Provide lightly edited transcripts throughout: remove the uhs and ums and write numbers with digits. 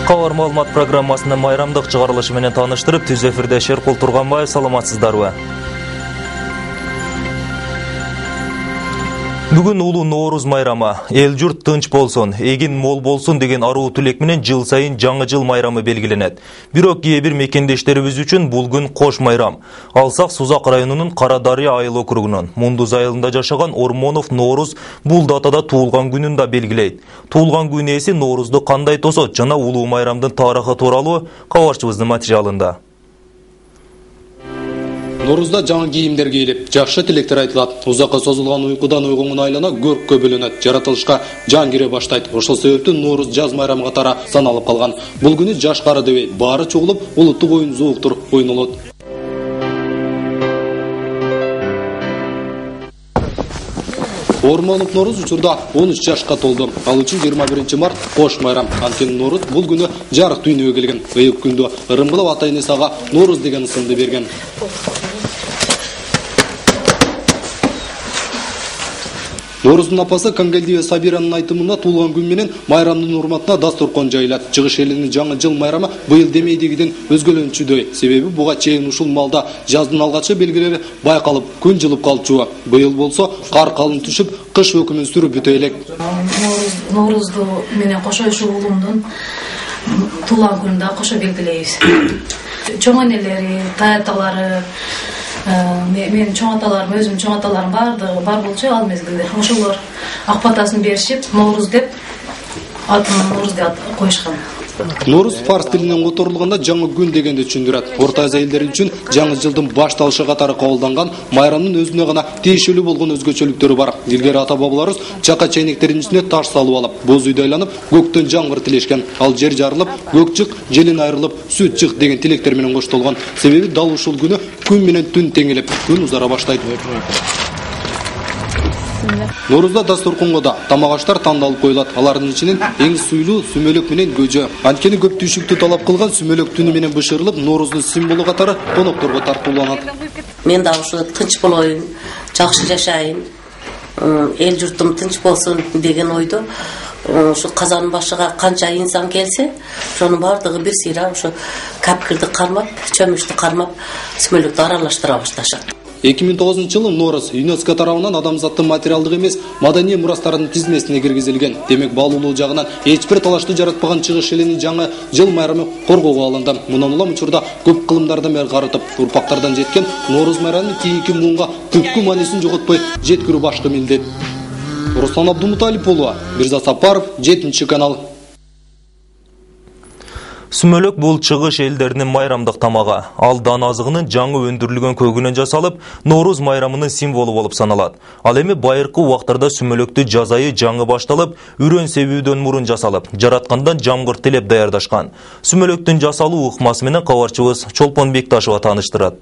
Кавар маалымат программасының майрамдық чыгарылышы менен таныштырып, түз эфирде Шеркул Турганбаев, саламатсыздарбы? Бүгін улуу Ноорuz майрамы. Эл журт тынч болсун, эгин мол болсун деген аруу тилек менен жыл сайын жаңы жыл майрамы белгиленет. Бирок кээ бир мекендештерибиз үчүн бул күн кош майрам. Алсак Сузак районунун Кара Дарыя айыл округунун Мундуз айылында жашаган Ормонов Ноорuz бул датада туулган күнүн да белгилейт. Туулган күн ээси Ноорузду кандай тосот жана улуу майрамдын тарыхы тууралуу кабарчыбыздын материалында. Ноорузда жаңы кийимдер кийилип, жакшы тилектер айтылат. Узакка созулган уйкудан ойгоңун айлана көрккө бөлөнөт. Жаратылышка жан кире баштайт. Ошол себептен Ноорuz жаз майрамы катары саналып калган. Бул күнү жаш кары дебей, баары чогулуп, улуттук оюн зооктур ойнолот. Ормонов Ноорuz учурда 13 жашка толду. Ал үчүн 21 март кош майрам. Анткени Ноорuz бул күнү жарык дүйнөгө келген. Ыйык күндө Ырымбылов ата-энеси ага Ноорuz деген ысымды берген. Ноорuz'дун апасы Кангелдиева Сабиранын айтымында туулган күн менен майрамдын урматына дастуркан жайылат. Чыгыш элинин жаңы жыл майрамы быйыл демейдигиден өзгөлөнчүдөй. Себеби буга чейин ушул малда жаздын алгачкы белгилери байкалып, күн жылып калчу. Быйыл болсо кар калың түшүп, кыш өкүмүн сүрүп бүтө элек. Ноорuzду менен кошо ушул уулумдун туулган күнүндө кошо белгилейбиз. Чоң энелери, таяталары, мен чоң аталарым, өзүм чоң аталарым бар болчу ал мезгилде. Ошолор ак батасын беришип, Ноорuz деп атын Ноорuz деп коюшкан. Ноорuz фарс тилинен которулганда жаңы күн дегенди түшүндүрөт. Орто Азия элдери үчүн жаңы жылдын башталышы катары кабылданган майрамдын өзүнө гана тиешелүү болгон өзгөчөлүктөрү бар. Илгери ата бабаларыбыз чака чейнектердин үстүнө таш салып алып, боз үйдө айланып, көктөн жаңбыр тилешкен. Ал жер жарылып, көк чык, желин айрылып, сүт чык деген тилектер менен коштолгон. Себеби дал ушул күнү күн менен түн теңелип, күн узара баштайт. Ноорuzда дастуркунга да тамак аштар тандалып коюлат. Алардын ичинен эң суйлуу сүмөлөк менен көжө. Анткени көп түйшүктү талап кылган сүмөлөк түнү менен бышырылып, Ноорuz'дун символу катары конокторго тартууланат. Мен да ушу тынч болоюн, жакшы жашайын, эл журтум тынч болсун деген ойдо ушу казанын башыга канча инсан келсе, ошонун баардыгы бир сыйра ушу капкирди кармап, чөмүчтү кармап, сүмөлөктү аралаштыра башташат. 2009-жылы Ноорuz ЮНЕСКО тарабынан адамзаттын материалдык эмес, маданий мурастарынын тизмесине киргизилген. Демек, баалуулуу жагынан эч бир талашты жаратпаган чыгыш элинин жаңы жыл майрамы коргоого алынды. Мундан улам учурда көп кылымдардан бери карытып, урпактардан жеткен Ноорuz майрамынын кийинки буунга түпкү маанисин жоготпой жеткирүү башкы милдет. Руслан Абдумуталип уулу, Мирза Сапаров, 7-канал. Сүмөлөк бул чыгыш элдеринин майрамдык тамагы. Ал дан азыгынын жаңы өндүрүлгөн көгүнөн жасалып, Ноорuz майрамынын символу болуп саналат. Ал эми байыркы убактарда сүмөлөктү жаз айы жаңы башталып, үрөн себүүдөн мурун жасалып, жараткандан жамгыр тилеп даярдашкан. Сүмөлөктүн жасалуу ыкмасы менен кабарчыбыз Чолпон Бекташева тааныштырат.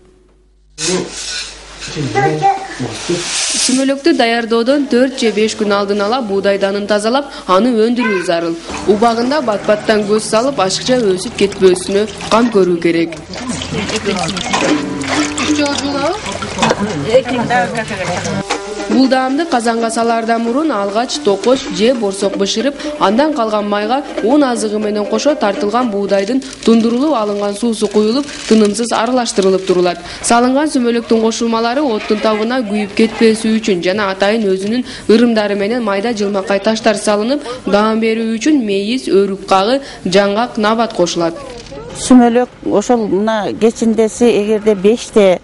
Сүмөлөктү даярдоодон 4 же 5 күн алдын ала буудай данын тазалап, аны өндүрүү зарыл. Убагында бат-баттан көз салып, ашыкча өсүп кетпөсүнө кам көрүү керек. Бул даамды казанга салаардан мурун алгач токош же борсок бышырып, андан калган майга он азыгы менен кошо тартылган буудайдын тундурулуп алынган суусу куюлуп, тынымсыз аралаштырылып турулат. Салынган сүмөлөктүн кошулмалары оттун табына күйүп кетпеси үчүн жана атайын өзүнүн ырымдары менен майда жылмакай таштар салынып, даам берүү үчүн мейиз, өрүк кагы, жаңгак, набат кошулат. Сүмөлөк ошол мына кечиндеси эгерде 5те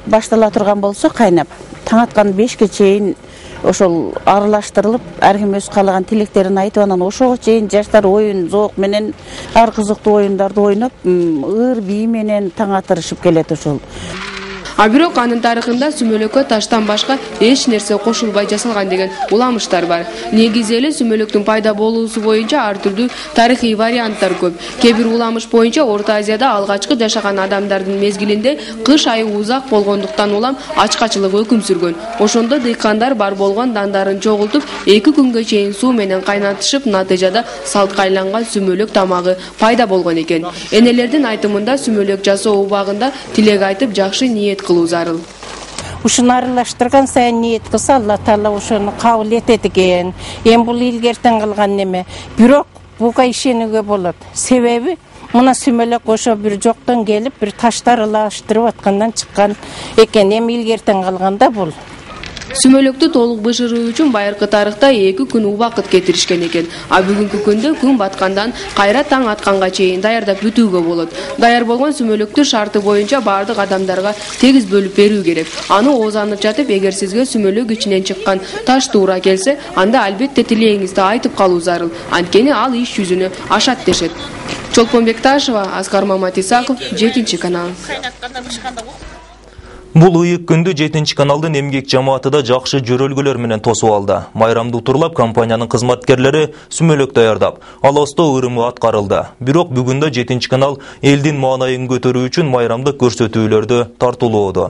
баштала турган болсо кайнап, таң аткан 5ке чейин ошол аралаштырылып, ар ким өз каалаган тилектерин айтып, анан ошого чейин жаштар оюн зоок менен ар кызыктуу оюндарды ойноп, ыр бий менен таң атырышып келет ошол. А бирок анын тарыхында сүмөлөккө таштан башка эч нерсе кошулбай жасалган деген уламыштар бар. Негизи эле сүмөлөктүн пайда болуусу боюнча ар түрдүү тарыхый варианттар көп. Кээ бир уламыш боюнча Орто Азияда алгачкы жашаган адамдардын мезгилинде кыш айы узак болгондуктан улам ачкачылык өкүм сүргөн. Ошондо дыйкандар бар болгон дандарын чогултуп, 2 күнгө чейин суу менен кайнатышып, натыйжада салтка айланган сүмөлөк тамагы пайда болгон экен. Энелердин айтымында сүмөлөк жасоо убагында тилек айтып, жакшы ниет кылуу зарыл. Ушуну аралаштырган сайын ниет кылса, Алла Таала ошону кабыл этет экен. Эми бул илгертен кылган неме. Бирок буга ишенүүгө болот. Себеби мына сүмөлөк ошо бир жоктон келип, бир таштар ылаштырып аткандан чыккан экен. Эми илгертен калганда бул. Сүмөлөктү толук бышыруу үчүн байыркы тарыхта 2 күн убакыт кетиришкен экен. А бүгүнкү күндө күн баткандан кайра таң атканга чейин даярдап бүтүүгө болот. Даяр болгон сүмөлөктү шарты боюнча бардык адамдарга тегиз бөлүп берүү керек. Аны оозанып жатып, эгер сизге сүмөлөк ичинен чыккан таш туура келсе, анда албетте тилегиңизди айтып калуу зарыл. Анткени ал иш жүзүнө ашат дешет. Чолпон Бекташева, Аскар Маматисаков, 7-канал. Бул ыйык күндү 7-каналдын эмгек жамааты да жакшы жөрөлгөлөр менен тосуп алды. Майрамды утурлап компаниянын кызматкерлери сүмөлөк даярдап, алосто ырымы аткарылды. Бирок бүгүн да 7-канал элдин маанайын көтөрүү үчүн майрамдык көрсөтүүлөрдү тартуулоодо.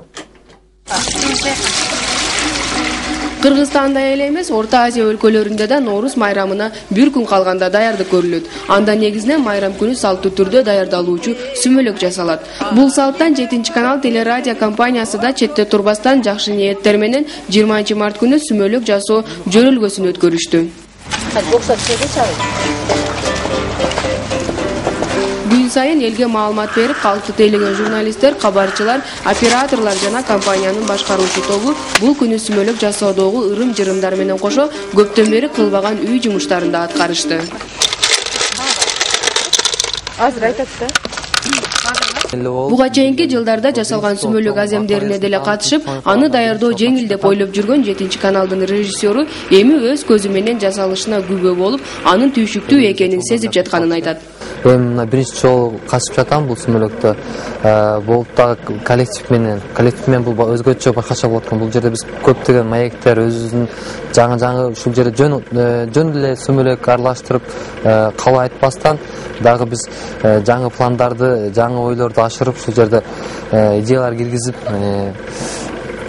Кыргызстанда эле эмес, Орто Азия өлкөлөрүндө да Норуз майрамына бир күн калганда даярдык көрүлөт. Анда негизинен майрам күнү салттуу түрдө даярдалуучу сүмөлөк жасалат. Бул салттан 7-канал телерадио компаниясы да четте турбастан жакшы ниеттер менен 20 март күнү сүмөлөк жасоо жөрөлгөсүн өткөрүштү. Күн сайын элге маалымат берип, калкты тейлеген журналисттер, кабарчылар, операторлор жана компаниянын башкаруучу тобу бул күнү сүмөлөк жасоодогу ырым-жырымдар менен кошо көптөн бери кылбаган үй жумуштарын да аткарышты. Азыр айтат да. Буга чейинки жылдарда жасалган сүмөлөк аземдерине деле катышып, аны даярдоо жеңил деп ойлоп жүргөн 7-каналдын режиссеру эми өз көзү менен жасалышына күбө болуп, анын түйшүктүү экенин сезип жатканын айтат. Мен биринчи жолу катышып жатам бул сүмөлөктө. Бул да коллектив менен бул өзгөчө башкача болот экен. Бул жерде биз көптөгөн маектер өзүбүздүн жаңы ушул жерде жөн эле сүмөлөк аралаштырып, калп айтпастан дагы биз жаңы пландарды, жаңы ойлорду ашырып, ушул жерде идеялар киргизип,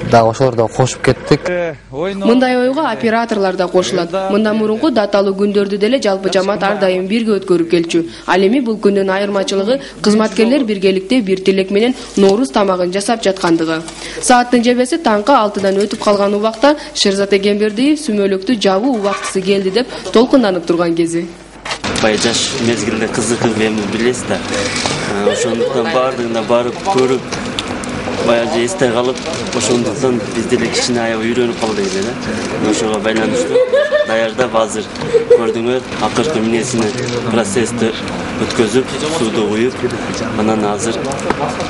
дагы ошолорду кошуп кеттик. Мындай ойго операторлор да кошулат. Мындан мурунку даталуу күндөрдү деле жалпы жамаат ар дайым бирге өткөрүп келчү. Ал эми бул күндүн айырмачылыгы кызматкерлер биргеликте бир тилек менен Норуз тамагын жасап жаткандыгы. Сааттын жебеси таңкы 6-дан өтүп калган убакта Шерзат Эгембердиев сүмөлөктү жабуу убактысы келди деп толкунданып турган кези. Бай жаш мезгилде кызыгып эми билесиз да. Ошондуктан бардыгына барып көрүп баягы эсте калып, ошондуктан биз деле кичине аябай үйрөнүп калдык эле да. Ошого байланыштуу даярдап азыр көрдүңөр, акыркы минесини процессти өткөзүп, сууду куюп, анан азыр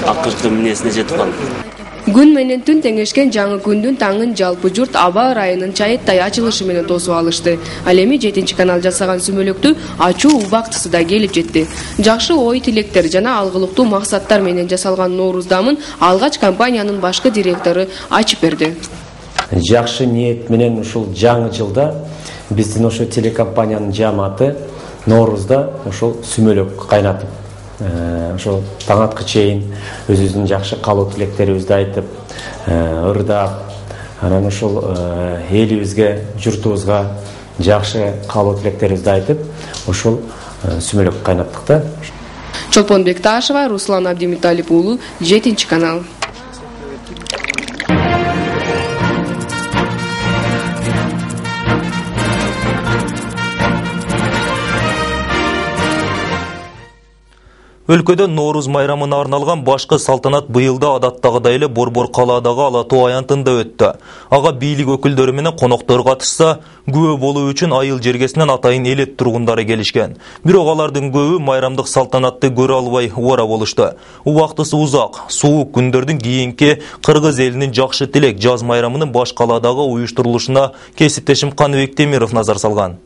акыркы минесине жетип калдык. Күн менен түн теңешкен жаңы күндүн таңын жалпы журт аба ырайынын чайыттай ачылышы менен тосуп алышты. Ал эми 7-канал жасаган сүмөлөктү ачуу убактысы да келип жетти. Жакшы ой тилектер жана алгылыктуу максаттар менен жасалган Норуз дамын алгач компаниянын башкы директору ачып берди. Жакшы ниет менен ушул жаңы жылда биздин ошо телекомпаниянын жамааты Норузда ошол сүмөлөк кайнатып, ошол таң атка чейин өзүбүздүн жакшы каалоо тилектерибизди айтып, ырдап, анан ошол элибизге, журтубузга жакшы каалоо тилектерибизди айтып, ошол сүмөлөк кайнаттык да. Чолпон Бекташева, Руслан Абдимиталип уулу, 7-канал. Өлкөдө Норуз майрамына арналган башкы салтанат быйылда адаттагыдай эле Борбор калаадагы Ала Тоо аянтында өттү. Ага бийлик өкүлдөрү менен коноктор катышса, күбө болуу үчүн айыл жергесинен атайын элет тургундары келишкен. Бирок алардын көбү майрамдык салтанатты көрө албай ора болушту. Убактысы узак, суук күндөрдүн кийинки кыргыз элинин жакшы тилек жаз майрамынын баш калаадагы уюштурулушуна кесиптешим Каныбек Темиров назар салган.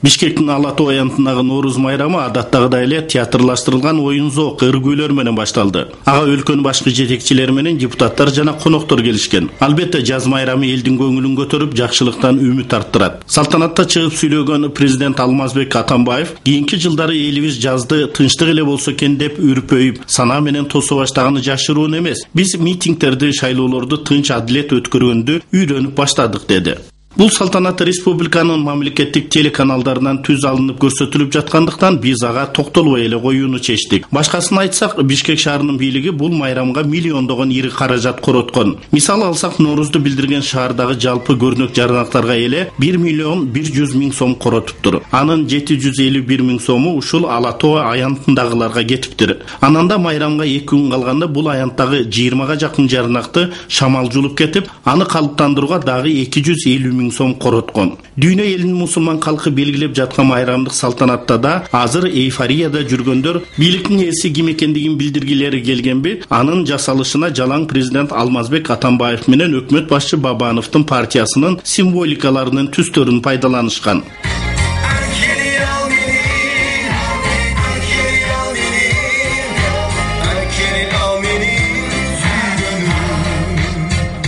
Бишкектин Ала Тоо аянтындагы Норуз майрамы адаттагыдай эле театрлаштырылган оюн зоок, ыр-күйлөр менен башталды. Ага өлкөнүн башкы жетекчилери менен депутаттар жана коноктор келишкен. Албетте жаз майрамы элдин көңүлүн көтөрүп, жакшылыктан үмүт арттырат. Салтанатта чыгып сүйлөгөн президент Алмазбек Атамбаев кийинки жылдары элибиз жазды тынчтык эле болсо экен деп үрпөйүп, санаа менен тосо баштаганы жашыруун эмес. Биз митингдерди, шайлоолорду тынч адилет өткөргөндү үйрөнүп баштадык деди. Бул салтанат республиканын мамлекеттик телеканалдарынан түз алынып көрсөтүлүп жаткандыктан биз ага токтолбой эле коюуну чечтик. Башкасын айтсак, Бишкек шаарынын бийлиги бул майрамга миллиондогон ири каражат короткон. Мисал алсак, Ноорузду билдирген шаардагы жалпы көрүнөк жарнактарга эле 1 миллион 100 миң сом коротуптур. Анын 751 миң сому ушул Ала Тоо аянтындагыларга кетиптир. Ананда майрамга 2 күн калганда бул аянттагы 20га жакын жарнакты шамал жулуп кетип, аны калыптандырууга дагы 250 миң сом короткон. Дүйнө элинин мусулман калкы белгилеп жаткан майрамдык салтанатта да азыр эйфорияда жүргөндөр бийликтин ээси ким экендигин билдиргилери келгенби, анын жасалышына жалаң президент Алмазбек Атамбаев менен өкмөт башчы Бабановдун партиясынын символикаларынын түстөрүн пайдаланышкан.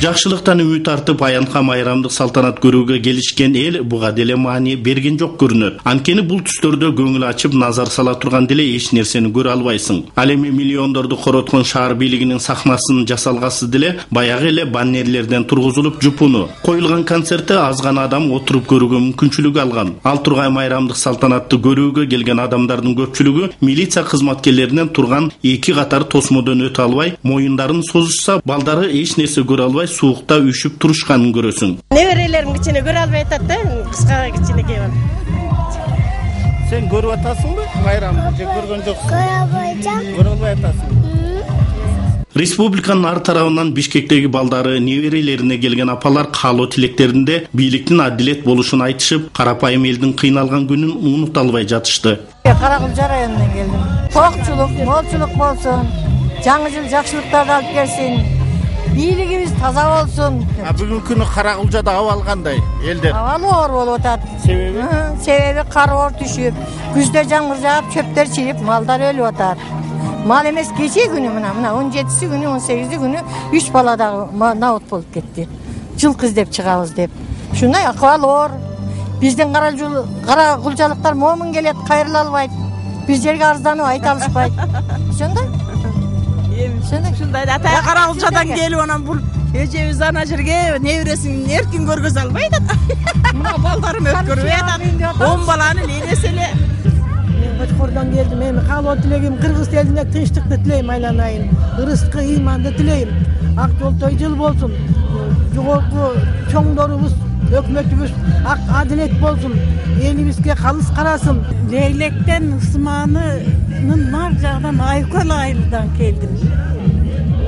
Жакшылыктан үмүт артып аянтка майрамдык салтанат көрүүгө келишкен эл буга деле маани берген жок көрүнөт. Анткени бул түстөрдө көңүл ачып назар сала турган деле эч нерсени көрө албайсың. Ал эми миллиондорду короткон шаар бийлигинин сахнасын жасалгасы деле баягы эле баннерлерден тургузулуп жупуну. Коюлган концертте аз гана адам отуруп көрүүгө мүмкүнчүлүк алган. Ал тургай майрамдык салтанатты көрүүгө келген адамдардын көпчүлүгү милиция кызматкерлеринен турган 2 катар тосмодон өтө албай, моюндарын созушса, балдары эч нерсе көрө албай суукта үшүп турушканын көрөсүң. Неберелерим кичине көрө албай атат да, кыска кичине кейбир. Сен көрүп атасыңбы? Майрамды же көргөн жоксуң? Көрө албайм. Көрө албай атасың. Республиканын ар тарабынан Бишкектеги балдары неберелерине келген апалар каалоо тилектеринде бийликтин адилет болушун айтышып, карапайым элдин кыйналган күнүн унута албай жатышты. Каракулча районунан келдим. Токчулук, молчулук болсун, жаңы жыл жакшылыктарды алып келсин. Бийлигибиз таза болсун. Бүгүнкү күнү Каракулчада абал кандай элдер? Абал оор болуп атат. Себеби? Себеби кар оор түшүп, күздө жамгыр жаап, чөптөр чирип, малдар өлүп атат. Мал эмес кече күнү мына 17-си күнү, 18-си күнү 3 бала дагы наут болуп кетти. Жылкы издеп чыгабыз деп. Ушундай акыбал оор. Биздин каракулчалыктар момун келет, кайрыла албайт. Биз жерге арызданып айта алышпайт. Ошондой. Ушундай да Каракулчадан келип анан бул эжебиз ана жерге небересин эркин көргөзө албайт атат. Мына балдарым өткөрбөй атат. 10 баланын энеси эле. Мен Кочкордон келдим. Эми каалоо тилегим кыргыз элине тынчтыкты тилейм айланайын. Ырыскы ыйманды тилейм. Ак жолтой жыл болсун. Жогорку чоңдорубуз, өкмөтүбүз ак адилет болсун. Элибизге калыс карасын. Лейлектен Усманынын нар жагынан Айкөл айылдан келдим.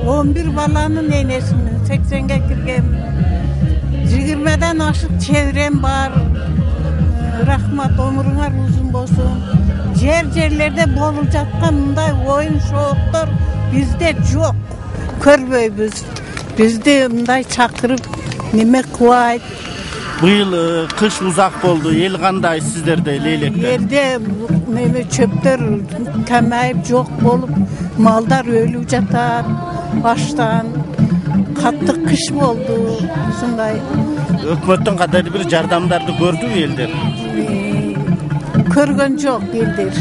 11 баланын энесимин, 80ге киргем. 20ден ашык чебирем бар. Рахмат, өмүрүңөр узун болсун. Жерлерде болуп жаткан мындай оюн шооттор бизде жок. Көрбөйбүз. Бизди мындай чакырып неме кылайт. Быйыл кыш узак болду. Эл кандай сиздерде Лейлекте? Элде неме чөптөр камайып жок болуп, малдар өлүп жатат. Баштан катты кыш болду. Ушундай. Өкмөттөн кандай бир жардамдарды көрдүбү элдер? Көргөн жок элдер.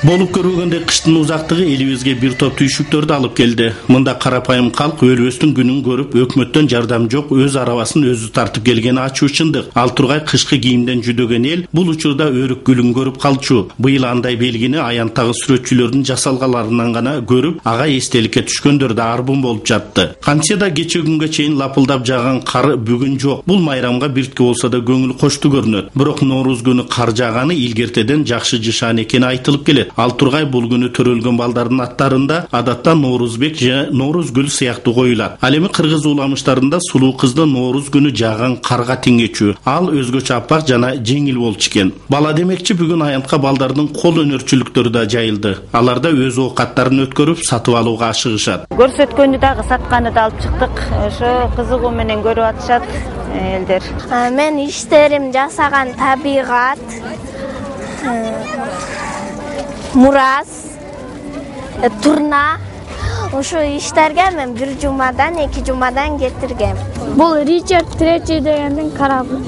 Болуп көргөндө кыштын узактыгы элибизге бир топ түйшүктөрдү алып келди. Мында карапайым калк өлбөстүн күнүн көрүп, өкмөттөн жардам жок, өз арабасын өзү тартып келгени ачуу чындык. Ал тургай кышкы кийимден жүдөгөн эл бул учурда өрүк гүлүн көрүп калчу. Быйыл андай белгини аянттагы сүрөтчүлөрдүн жасалгаларынан гана көрүп, ага эстеликке түшкөндөр да арбын болуп жатты. Кантсе да кече күнгө чейин лапылдап жааган кар бүгүн жок. Бул майрамга биртке болсо да көңүл кошту көрүнөт. Бирок Норуз күнү кар жааганы илгертеден жакшы жышаан экени айтылып келет. Ал тургай бул күнү төрөлгөн балдардын аттарында адатта Норузбек же Норузгүл сыяктуу коюлат. Ал эми кыргыз уламыштарында сулуу кызды Норуз күнү жааган карга теңечүү. Ал өзгөчө аппак жана жеңил болчу экен. Бала демекчи бүгүн аянтка балдардын кол өнөрчүлүктөрү да жайылды. Аларда өз оокаттарын өткөрүп сатып алууга ашыгышат. Көрсөткөндү дагы сатканы да алып чыктык. Ошо кызыгуу менен көрүп атышат элдер. Мен иштерим жасаган табигат, мурас, турна. Ошо иштерге мен бир жумадан, 2 жумадан кетиргем. Бул Ричард Тречи дегендин карабы.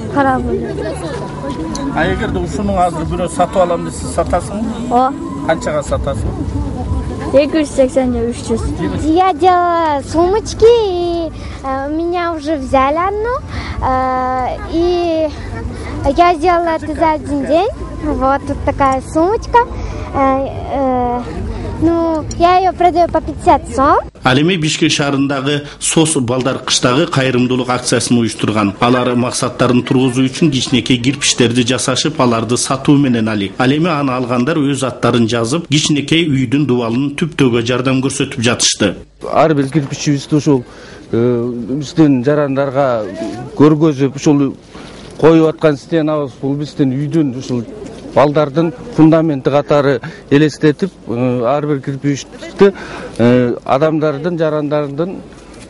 А эгерде ушуну азыр бирөө сатып алам десе сатасыңбы? О. Канчага сатасың? 280 же 300. Я делала сумочки, У меня уже взяли одну, и я сделала это за один день. Вот тут такая сумочка. Я ее продаю по 50 сом. Алеме Бишкек шаарындагы СОС балдар кыштагы кайрымдуулук акциясын уюштурган. Алар максаттарын тургузуу үчүн кичинекей кирпичтерди жасашып, аларды сатуу менен алек. Алеме аны алгандар өз аттарын жазып, кичинекей үйдүн дубалын түптөөгө жардам көрсөтүп жатышты. Ар бир кирпичибизди ушул биздин жарандарга көргөзүп, ушул коюп аткан стенабыз бул биздин үйдүн ушул балдардын фундаменти катары элестетип, ар бир кирпичти адамдардын, жарандардын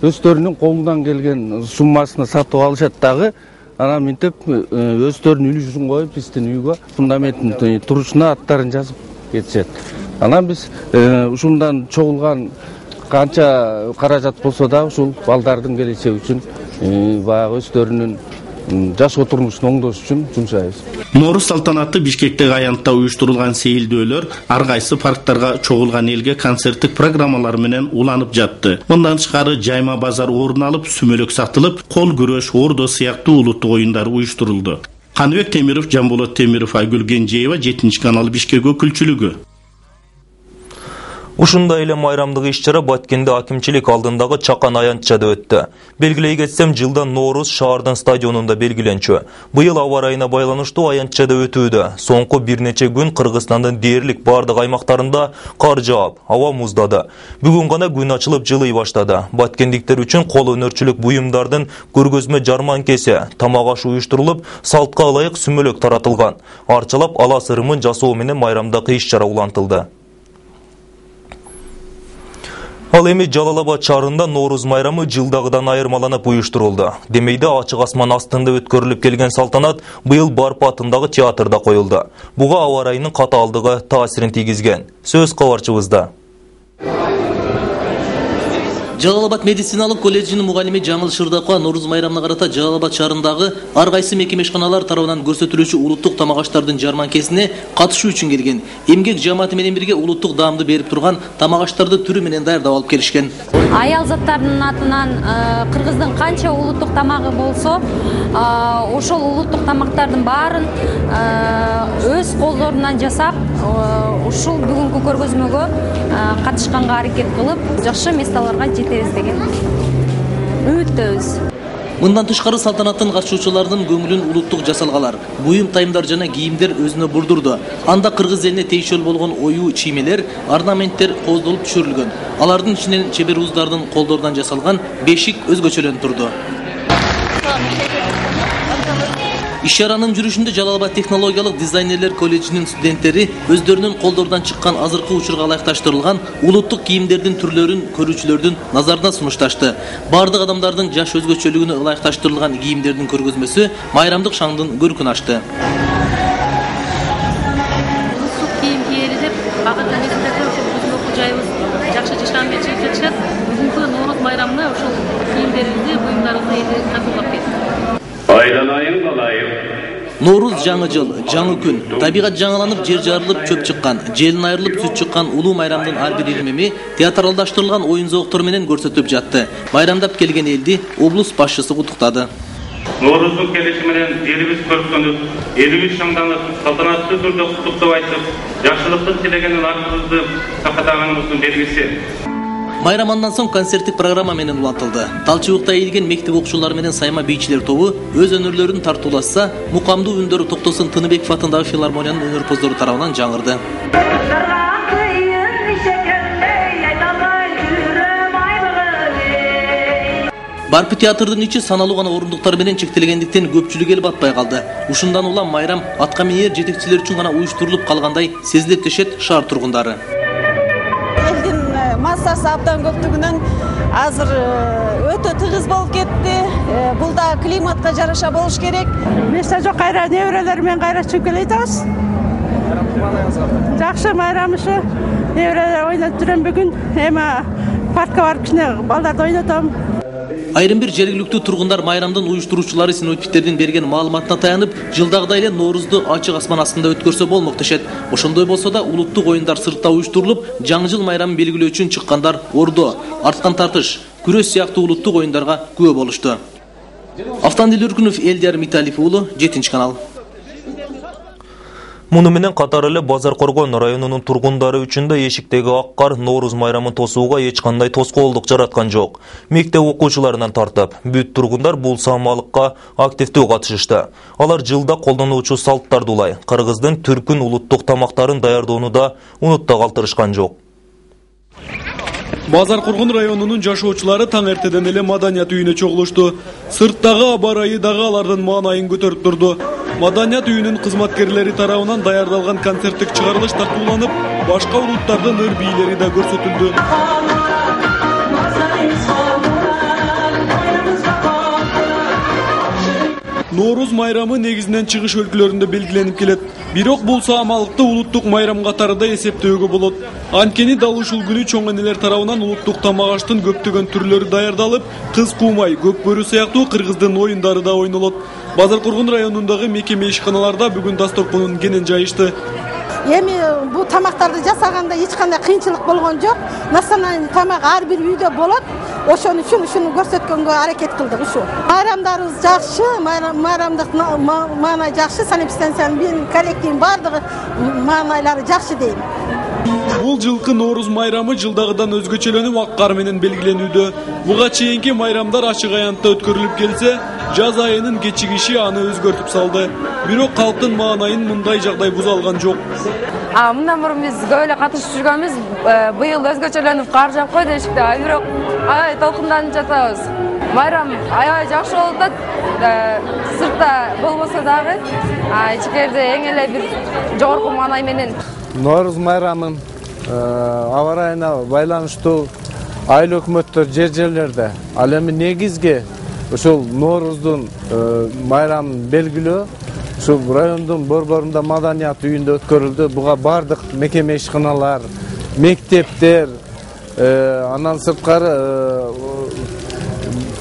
өздөрүнүн колунан келген суммасына сатып алышат дагы. Анан минтип өздөрүнүн үлүшүн коюп, биздин үйгө фундаментин турушуна аттарын жазып кетишет. Анан биз ушундан чогулган канча каражат болсо да ушул балдардын келечеги үчүн баягы өздөрүнүн жашоо турмушун оңдош үчүн жумшайбыз. Нооруз салтанаты Бишкектеги аянтта уюштурулган сейилдөөлөр ар кайсы парктарга чогулган элге концерттик программалар менен уланып жатты. Мындан тышкары жайма базар орун алып, сүмөлөк сатылып, кол күрөш, ордо сыяктуу улуттук оюндар уюштурулду. Каныбек Темиров, Жамболот Темиров, Айгүл Генжеева, 7 канал Бишкек өкүлчүлүгү. Ушундай эле майрамдык иш-чара Баткенде акимчилик алдындагы Чакан аянтчада өттү. Белгилей кетсем, жылда Нооруз шаардын стадионунда белгиленчү. Быйыл аба ырайына байланыштуу аянтчада өтүүдө. Соңку бир нече күн Кыргызстандын дээрлик бардык аймактарында кар жаап, аба муздады. Бүгүн гана күн ачылып жылый баштады. Баткендиктер үчүн кол өнөрчүлүк буюмдардын көргөзмө жарманкеси, тамак аш уюштурулуп, салтка ылайык сүмөлөк таратылган. Арчалап ала сырымын жасоо менен майрамдагы иш-чара улантылды. Ал эми Жалал-Абад шаарында Нооруз майрамы жылдагыдан айырмаланып уюштурулду. Демейде ачык асман астында өткөрүлүп келген салтанат быйыл Барп атындагы театрда коюлду. Буга аба ырайынын катаалдыгы таасирин тийгизген. Сөз кабарчыбызда. Жалал-Абад медициналык колледжинин мугалими Жаңыл Шырдакова Нооруз майрамына карата Жалал-Абад шаарындагы ар кайсы мекемешканалар тарабынан көрсөтүлүүчү улуттук тамак аштардын жарманкесине катышуу үчүн келген. Эмгек жамааты менен бирге улуттук даамды берип турган тамак аштарды түрү менен даярдап алып келишкен. Аял заттардын атынан Кыргыздын канча улуттук тамагы болсо, ошол улуттук тамактардын баарын өз колдорунан жасап, ушул бүгүнкү көргөзмөгө катышканга аракет кылып, жакшы месталарга жетебиз деген үмүттөбүз. Мындан тышкары салтанаттын катышуучуларынын көңүлүн улуттук жасалгалар, буюм тайымдар жана кийимдер өзүнө бурдурду. Анда кыргыз элине тийишел болгон оюу чиймелер, орнаменттер кооздолуп түшүрүлгөн. Алардын ичинен чебер уздардын колдорунан жасалган бешик өзгөчөлөнүп турду. Иш-чаранын жүрүшүндө Жалал-Абад технологиялык дизайнерлер колледжинин студенттери өздөрүнүн колдорунан чыккан азыркы учурга ылайыкташтырылган улуттук кийимдердин түрлөрүн көрүүчүлөрдүн назарына сунушташты. Бардык адамдардын жаш өзгөчөлүгүнө ылайыкташтырылган кийимдердин көргөзмөсү майрамдык шаңдын көркүн ачты. Улуттук кийим кийели деп багыт эместерде ошол өзүнүн окуу жайыбыз жакшы жашан менен чыгып жатышат. Бүгүнкү Нооруз майрамына ошол кийимдерибизди, буюмдарыбызды эли сатуулап келдик. Айланайын балайым. Нооруз жаңы жыл, жаңы күн. Табигат жаңыланып, жер жарылып, чөп чыккан, желин айрылып, сүт чыккан улуу майрамдын ар бир илмеми театралдаштырылган оюн зооктор менен көрсөтүлүп жатты. Майрамдап келген элди облус башчысы куттуктады. Нооруздун келиши менен элибиз көркөнүп, элибиз шаңданып, салтанаттуу түрдө куттуктап айтып, жакшылыкты тилегенин артыбызды сакатаганыбыздын белгиси. Майрамандан соң концерттик программа менен улантылды. Талчыбыкта ийилген мектеп окуучулары менен сайма бийчилер тобу өз өнөрлөрүн тартуулашса, мукамдуу үндөр Токтосун Тыныбеков атындагы филармониянын өнөрпоздору тарабынан жаңырды. Барп театрдын ичи саналуу гана орундуктар менен чектелгендиктен көпчүлүк эл батпай калды. Ушундан улам майрам атка минер жетекчилер үчүн гана уюштурулуп калгандай сезилип дешет шаар тургундары. Массасы абдан көптүгүнөн азыр өтө тыгыз болуп кетти. Бул да климатка жараша болуш керек. Месте жок, кайра неберелер менен кайра чыгып келатабыз. Жакшы майрам ушу. Неберелер ойноп жүрөм бүгүн. Эми паркка барып кичине балдарды ойнотом. Айрым бир жергиликтүү тургундар майрамдын уюштуруучулары синоптиктердин берген маалыматына таянып, жылдагыдай эле Ноорузду ачык асман астында өткөрсө болмок дешет. Ошондой болсо да улуттук оюндар сыртта уюштурулуп, жаңы жыл майрамын белгилөө үчүн чыккандар ордо, арткан тартыш, күрөш сыяктуу улуттук оюндарга күбө болушту. Автандил Үркүнов, Элдияр Миталиев уулу, 7-канал. Муну менен катар эле Базаркоргон районунун тургундары үчүн да эшиктеги ак кар Норуз майрамын тосууга эч кандай тоскоолдук жараткан жок. Мектеп окуучуларынан тартып, бүт тургундар бул самалыкка активдүү катышышты. Алар жылда колдонуучу салттарды улай, кыргыздын түркүн улуттук тамактарын даярдоону да унутта калтырышкан жок. Базаркоргон районунун жашоочулары таң эртеден эле маданият үйүнө чогулушту. Сырттагы аба ырайы дагы алардын маанайын көтөрүп турду. Маданият үйүнүн кызматкерлери тарабынан даярдалган концерттик чыгарылыш тартууланып, башка улуттардын ыр бийлери да көрсөтүлдү. Норуз майрамы негизинен чыгыш өлкөлөрүндө белгиленип келет. Бирок бул саамалыкты улуттук майрам катарында эсептөөгө болот. Анткени дал ушул күнү чоң энелер тарабынан улуттук тамак аштын көптөгөн түрлөрү даярдалып, кыз куумай, көк бөрү сыяктуу кыргыздын оюндары да ойнолот. Базаркоргон районундагы мекеме ишканаларда бүгүн дасторконун кенен жайышты. Эми бул тамактарды жасаганда эч кандай кыйынчылык болгон жок. Национальный тамак ар бир үйдө болот. Ошону үчүн көрсөткөнгө аракет кылдык ушу. Майрамдарыбыз жакшы, майрамдык маанай жакшы, санэпидстанциянын коллективин бардыгы маанайлары жакшы дейм. Бул жылкы Норуз майрамы жылдагыдан өзгөчөлөнүп ак кар менен белгиленүүдө. Буга чейинки майрамдар ачык аянтта өткөрүлүп келсе, жаз айынын кечигиши аны өзгөртүп салды. Бирок калктын маанайын мындай жагдай буза алган жок. Мындан мурун биз көп эле катышып жүргөнбүз. Быйыл өзгөчөлөнүп кар жаап койду эшикте. Бирок аябай толкунданып жатабыз. Майрам аябай жакшы болуп атат. Сыртта болбосо дагы, ичкерде эң эле бир жогорку маанай менен. Норуз майрамын аба ырайына байланыштуу айыл өкмөттөр жер-жерлерде. Ал эми негизги ушул Норуздун майрамын белгилөө ушул райондун борборунда маданият үйүндө өткөрүлдү. Буга бардык мекеме ишканалар, мектептер, андан сырткары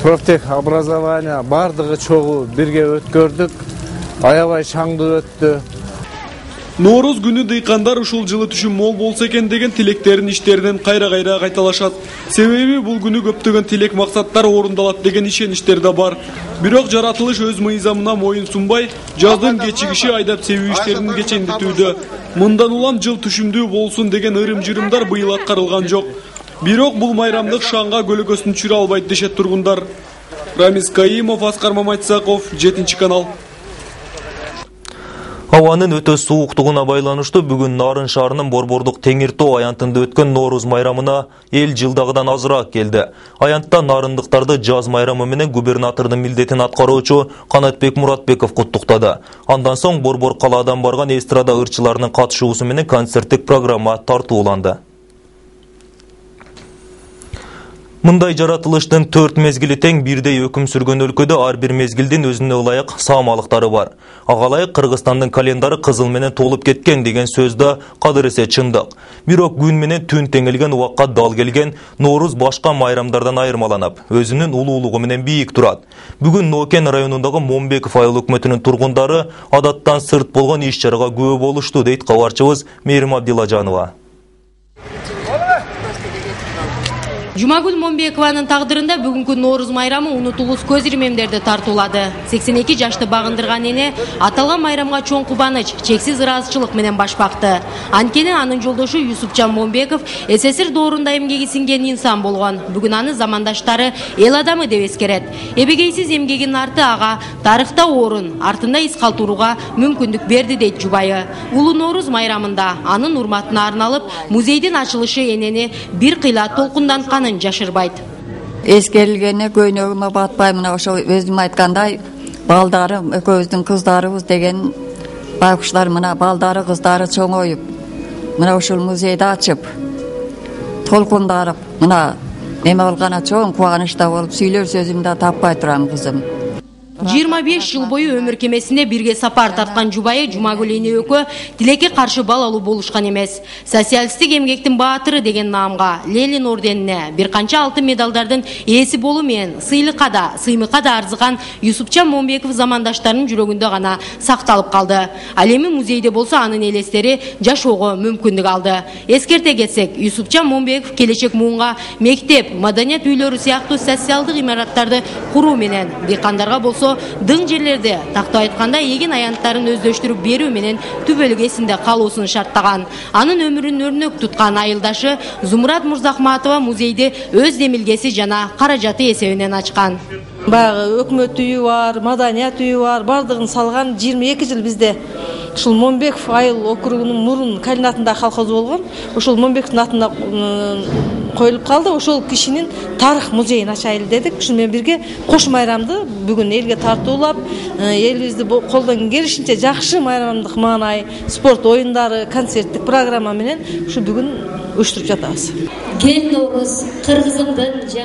профтех образование бардыгы чогуу бирге өткөрдүк. Аябай шаңдуу өттү. Норуз күнү дыйкандар ушул жылы түшүм мол болсо экен деген тилектерин иштеринен кайра-кайра кайталашат. Себеби бул күнү көптөгөн тилек максаттар орундалат деген ишеничтер да бар. Бирок жаратылыш өз мыйзамына моюн сунбай, жаздын кечигиши айдап себүү иштерин кечендитүүдө. Мындан улам жыл түшүмдүү болсун деген ырым-жырымдар быйыл аткарылган жок. Бирок бул майрамдык шаңга көлөкөсүн түшүрө албайт дешет тургундар. Рамис Каимов, Аскар Маматсаков, 7-канал. Абанын өтө сууктугуна байланыштуу бүгүн Нарын шаарынын Борбордук Теңиртоо аянтында өткөн Норуз майрамына эл жылдагыдан азыраак келди. Аянтта нарындыктарды жаз майрамы менен губернатордун милдетин аткаруучу Канатбек Муратбеков куттуктады. Андан соң Борбор калаадан барган эстрада ырчыларынын катышуусу менен концерттик программа тартууланды. Мындай жаратылыштын 4 мезгили тең бирдей өкүм сүргөн өлкөдө ар бир мезгилдин өзүнө ылайык саамалыктары бар. Ага ылайык Кыргызстандын календары кызыл менен толуп кеткен деген сөз да кадыресе чындык. Бирок күн менен түн теңелген убакка дал келген Норуз башка майрамдардан айырмаланып, өзүнүн улуулугу менен бийик турат. Бүгүн Нокен районундагы Момбеков айыл өкмөтүнүн тургундары адаттан сырт болгон иш-чарага күбө болушту, дейт кабарчыбыз Мерим Абдилажанова. Жумагүл Момбекованын тагдырында бүгүнкү Норуз майрамы унутулуус көз ирмемдерди тартуулады. 82 жашты багындырган эне аталган майрамга чоң кубаныч, чексиз ыраазычылык менен баш бакты. Анткени анын жолдошу Юсупжан Момбеков СССР доорунда эмгеги сиңген инсан болгон. Бүгүн аны замандаштары эл адамы деп эскерет. Эбегейсиз эмгегинин арты ага тарыхта орун, артында из калтырууга мүмкүндүк берди, дейт жубайы. Улуу Норуз майрамында анын урматына арналып музейдин ачылышы энени бир кыйла толкунданткан жашырбайт. Эскерилгене көйнөгүмө батпай, мына ошо өзүм айткандай, балдарым, экөөбүздүн кыздарыбыз деген байкуштар, мына балдары, кыздары чоңоюп, мына ушул музейди ачып, толкундарып, мына эме болгона чоң кубанычта болуп, сүйлөр сөзүм да таппай турам, кызым. 25 жыл бою өмір кемесінде бірге сапар тартқан жұбайы Жумагүл Энебекова тилекке қаршы балалуу болушкан эмес. Социалистик эмгектин баатыры деген наамга, Ленин орденине, бир канча алтын медалдардын ээси болуу менен сыйлыкка да, сыймыкка да арзыган Юсупчан Момбеков замандаштарынын жүрөгүндө гана сакталып калды. Ал эми музейде болсо анын элестери жашоого мүмкүндүк алды. Эскерте кетсек, Юсупчан Момбеков келечек муунга мектеп, маданият үйлөрү сыяктуу социалдык имараттарды куруу менен, дыйкандарга болсо дың жерлерде тактап айтканда эгин аянттарын өздөштүрүп берүү менен түбөлүк эсинде калуусун шарттаган. Анын өмүрүн өрнөк туткан айылдашы Зумурат Мурзахматова музейди өз демилгеси жана каражаты эсебинен ачкан. Баягы өкмөт үйү бар, маданият үйү бар, бардыгын салган 22 жыл бизде. Ушул Момбеков айыл округунун мурун координатында колхоз болгон. Ушул Момбековдун атына коюлуп калды. Ошол кишинин тарых музейин ачайлы дедик. Ушун менен бирге кош майрамды бүгүн элге тартуулап, элибизди колдон келишинче жакшы майрамдык маанай, спорт оюндары, концерттик программа менен ушу бүгүн уюштуруп жатабыз.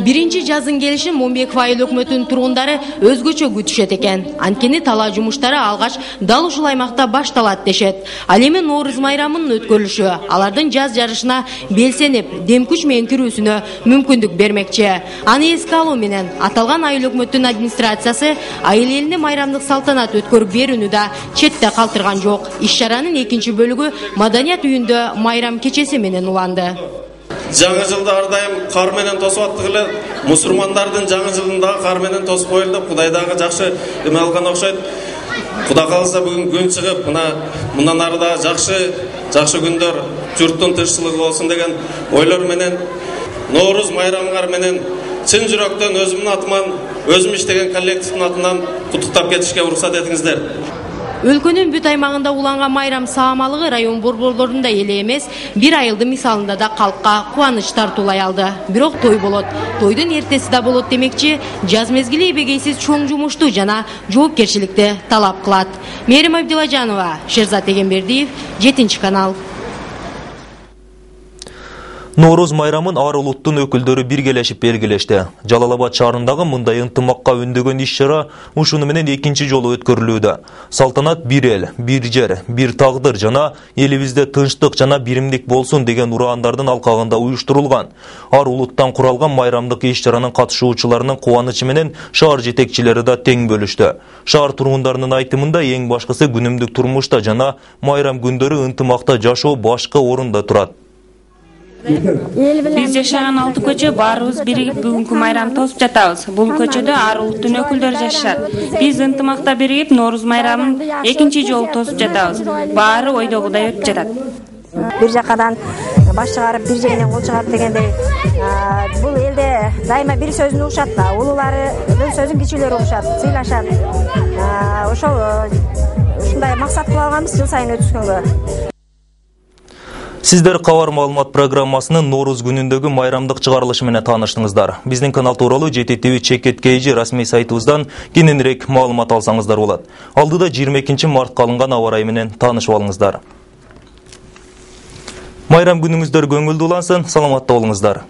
Биринчи жазын келишин Момбеков айыл өкмөтүнүн тургундары өзгөчө күтүшөт экен. Анткени талаа жумуштары алгач дал ушул аймакта башталат дешет. Ал эми Нооруз майрамынын өткөрүлүшү алардын жаз жарышына белсенип, дем күч менен кирүүсүнө мүмкүндүк бермекчи. Аны эске алуу менен аталган айыл өкмөтүнүн администрациясы айыл элине майрамдык салтанат өткөрүп берүүнү да четте калтырган жок. Иш-чаранын экинчи бөлүгү маданият үйүндө майрам кечеси менен уланды. Жаңы жылды ар дайым кар менен тосуп аттык эле мусулмандардын жаңы жылын дагы кар менен тосуп коелу, Кудай дагы жакшы эме алган окшойт. Кудай кааласа бүгүн күн чыгып, мындан ары да жакшы күндөр, журттун тынччылыгы болсун деген ойлор менен Нооруз майрамыңар менен чын жүрөктөн өзүмдүн атыман, өзүм иштеген коллективдин атынан куттуктап кетишке уруксат этиңиздер. Өлкөнүн бүт аймагында уланган майрам саамалыгы район борборлорунда эле эмес, бир айылдын мисалында да калкка кубаныч тартуулай алды. Бирок той болот. Тойдун эртеси да болот демекчи, жаз мезгили эбегейсиз чоң жумушту жана жоопкерчиликти талап кылат. Мээрим Абдилажанова, Шерзат Эгембердиев, 7-канал. Нооруз майрамын ар улуттун өкүлдөрү биргелешип белгилешти. Жалал-Абад шаарындагы мындай ынтымакка үндөгөн иш-чара ушуну менен экинчи жолу өткөрүлүүдө. Салтанат бир эл, бир жер, бир тагдыр жана элибизде тынчтык жана биримдик болсун деген ураандардын алкагында уюштурулган. Ар улуттан куралган майрамдык иш-чаранын катышуучуларынын кубанычы менен шаар жетекчилери да тең бөлүштү. Шаар тургундарынын айтымында эң башкысы күнүмдүк турмушта жана майрам күндөрү ынтымакта жашоо башкы орунда турат. Биз жашаган 6 көчө баарыбыз биригип бүгүнкү майрамды тосуп жатабыз. Бул көчөдө ар улуттун өкүлдөрү жашашат. Биз ынтымакта биригип Нооруз майрамын экинчи жолу тосуп жатабыз. Баары ойдогудай өтүп жатат. Бир жакадан баш чыгарып, бир жеңден кол чыгарып дегендей, бул элде дайыма бир сөзүн угушат да, улуулардын сөзүн кичүүлөрү угушат, сыйлашат. Ошол ушундай максат кылып алганбыз жыл сайын өткөнгө. Сиздер кабар маалымат программасынын Нооруз күнүндөгү майрамдык чыгарылышы менен тааныштыңыздар. Биздин канал тууралуу JTTV чекет.kg расмий сайтыбыздан кененирээк маалымат алсаңыздар болот. Алдыда 22 мартка алынган аба ырайы менен таанышып алыңыздар. Майрам күнүңүздөр көңүлдүү улансын, саламатта болуңуздар.